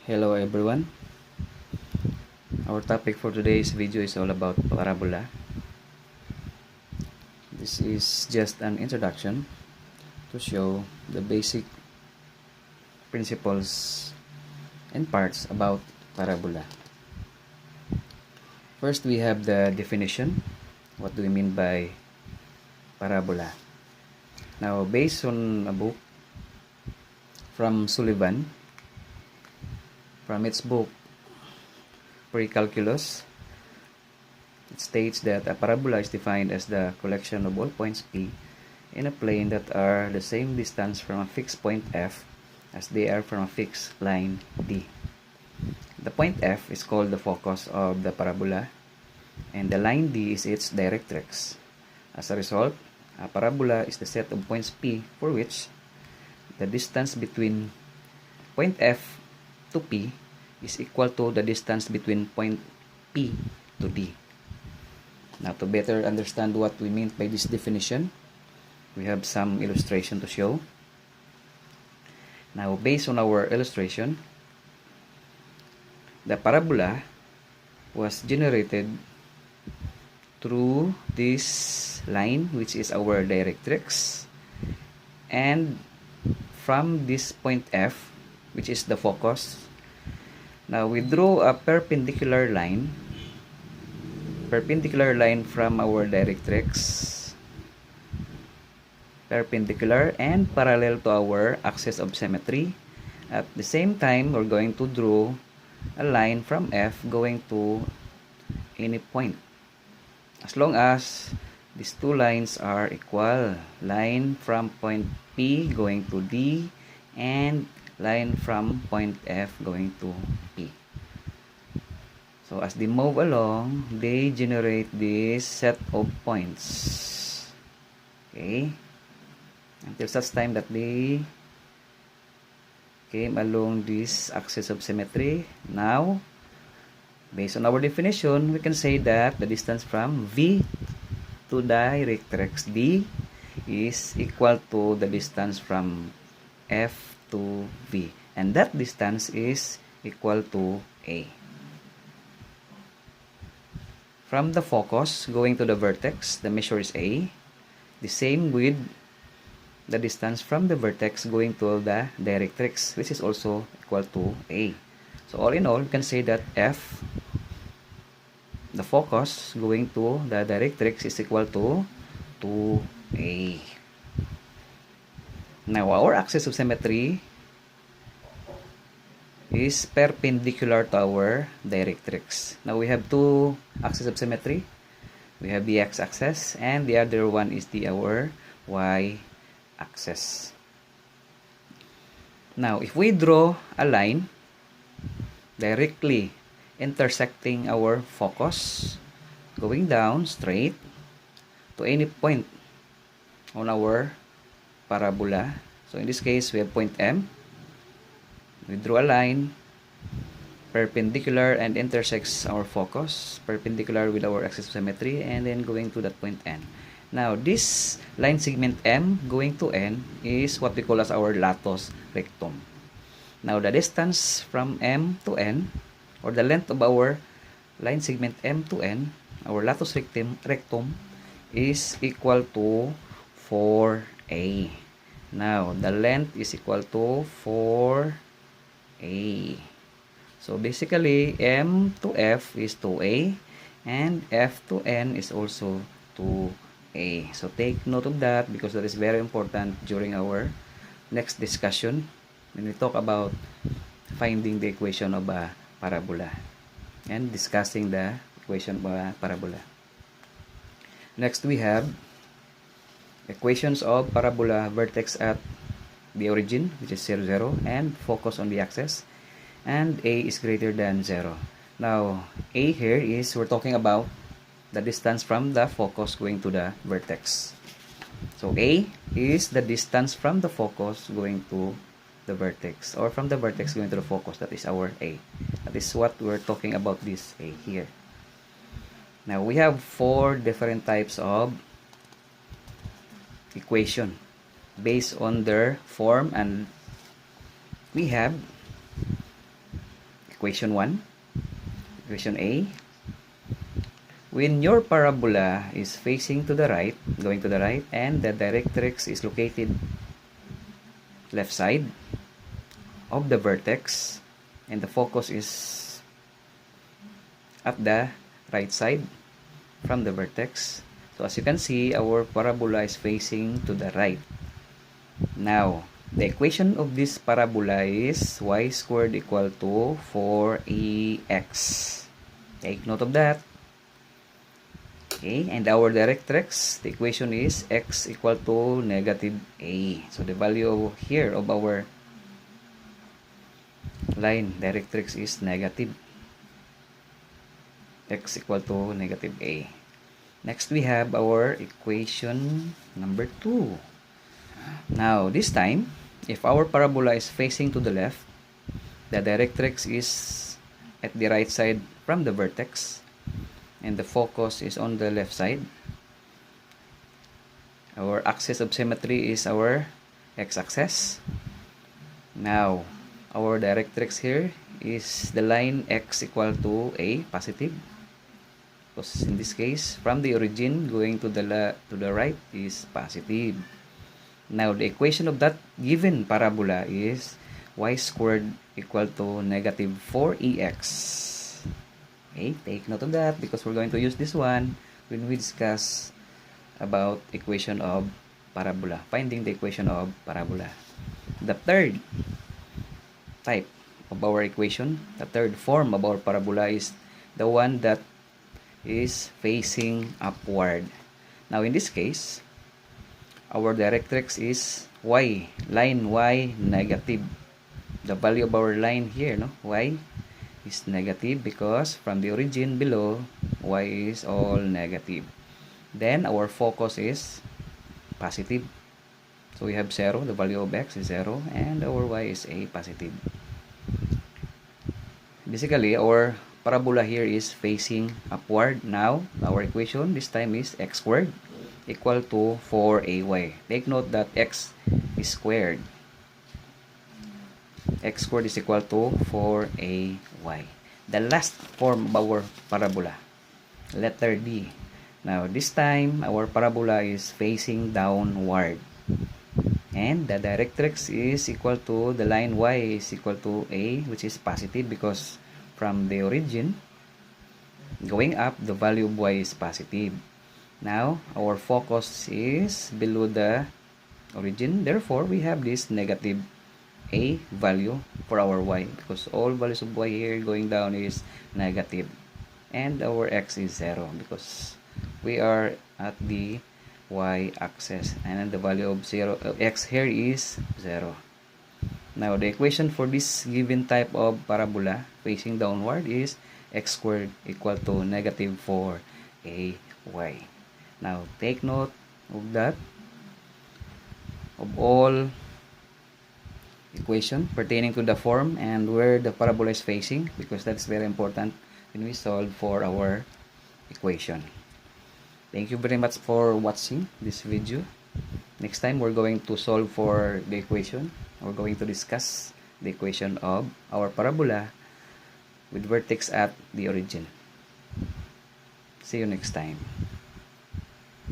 Hello everyone. Our topic for today's video is all about parabola. This is just an introduction to show the basic principles and parts about parabola. First, we have the definition. What do we mean by parabola? Now, based on a book from Sullivan, from its book Pre-Calculus, it states that a parabola is defined as the collection of all points P in a plane that are the same distance from a fixed point F as they are from a fixed line D. The point F is called the focus of the parabola, and the line D is its directrix. As a result, a parabola is the set of points P for which the distance between point F to P is equal to the distance between point P to D. Now, to better understand what we mean by this definition, we have some illustration to show. Now, based on our illustration, the parabola was generated through this line, which is our directrix, and from this point F, which is the focus. Now, we draw a perpendicular line from our directrix, perpendicular and parallel to our axis of symmetry. At the same time, we're going to draw a line from F going to any point, as long as these two lines are equal. Line from point P going to D and line from point F going to P. So as they move along, they generate this set of points. Okay? Until such time that they came along this axis of symmetry. Now, based on our definition, we can say that the distance from V to directrix D is equal to the distance from F to V. And that distance is equal to A. From the focus going to the vertex, the measure is A. The same with the distance from the vertex going to the directrix, which is also equal to A. So all in all, we can say that F, the focus going to the directrix, is equal to 2A. Now, our axis of symmetry is perpendicular to our directrix. Now, we have two axes of symmetry. We have the x-axis, and the other one is our y-axis. Now, if we draw a line directly intersecting our focus, going down straight to any point on our parabola. So, in this case, we have point M. We draw a line perpendicular and intersects our focus, perpendicular with our axis of symmetry, and then going to that point N. Now, this line segment M going to N is what we call as our lattice rectum. Now, the distance from M to N, or the length of our line segment M to N, our lattice rectum is equal to 4A. Now, the length is equal to 4A. So, basically, M to F is 2A, and F to N is also 2A. So, take note of that because that is very important during our next discussion when we talk about finding the equation of a parabola and discussing the equation of a parabola. Next, we have equations of parabola, vertex at the origin, which is 0, 0, and focus on the axis, and A is greater than 0. Now, A here is, we're talking about the distance from the focus going to the vertex. So, A is the distance from the focus going to the vertex, or from the vertex going to the focus. That is our A. That is what we're talking about, this A here. Now, we have 4 different types of equation based on their form, and we have equation 1, equation A. When your parabola is facing to the right, going to the right, and the directrix is located left side of the vertex, and the focus is at the right side from the vertex. So as you can see, our parabola is facing to the right. Now, the equation of this parabola is y squared equal to 4ax. Take note of that. Okay, and our directrix, the equation is x equal to negative a. So the value here of our line directrix is negative. X equal to negative a. Next, we have our equation number 2. Now, this time, if our parabola is facing to the left, the directrix is at the right side from the vertex, and the focus is on the left side. Our axis of symmetry is our x-axis. Now, our directrix here is the line x equal to a, positive. Because in this case, from the origin going to the right is positive. Now, the equation of that given parabola is y squared equal to negative 4ex. Okay, take note of that because we're going to use this one when we discuss about equation of parabola, finding the equation of parabola. The third type of our equation, the third form of our parabola is the one that is facing upward. Now, in this case, our directrix is y, line y negative. The value of our line here, no, y is negative because from the origin below, y is all negative. Then our focus is positive. So we have 0, the value of x is 0, and our y is a positive. Basically, our parabola here is facing upward. Now, our equation this time is x squared equal to 4ay. Take note that x is squared. X squared is equal to 4ay. The last form of our parabola, letter D. Now, this time, our parabola is facing downward. And the directrix is equal to, the line y is equal to a, which is positive because from the origin, going up, the value of y is positive. Now, our focus is below the origin. Therefore, we have this negative a value for our y because all values of y here going down is negative. And our x is 0 because we are at the y-axis. And the value of x here is 0. Now, the equation for this given type of parabola facing downward is x squared equal to negative 4ay. Now, take note of that, of all equation pertaining to the form and where the parabola is facing, because that's very important when we solve for our equation. Thank you very much for watching this video. Next time, we're going to solve for the equation. We're going to discuss the equation of our parabola with vertex at the origin. See you next time.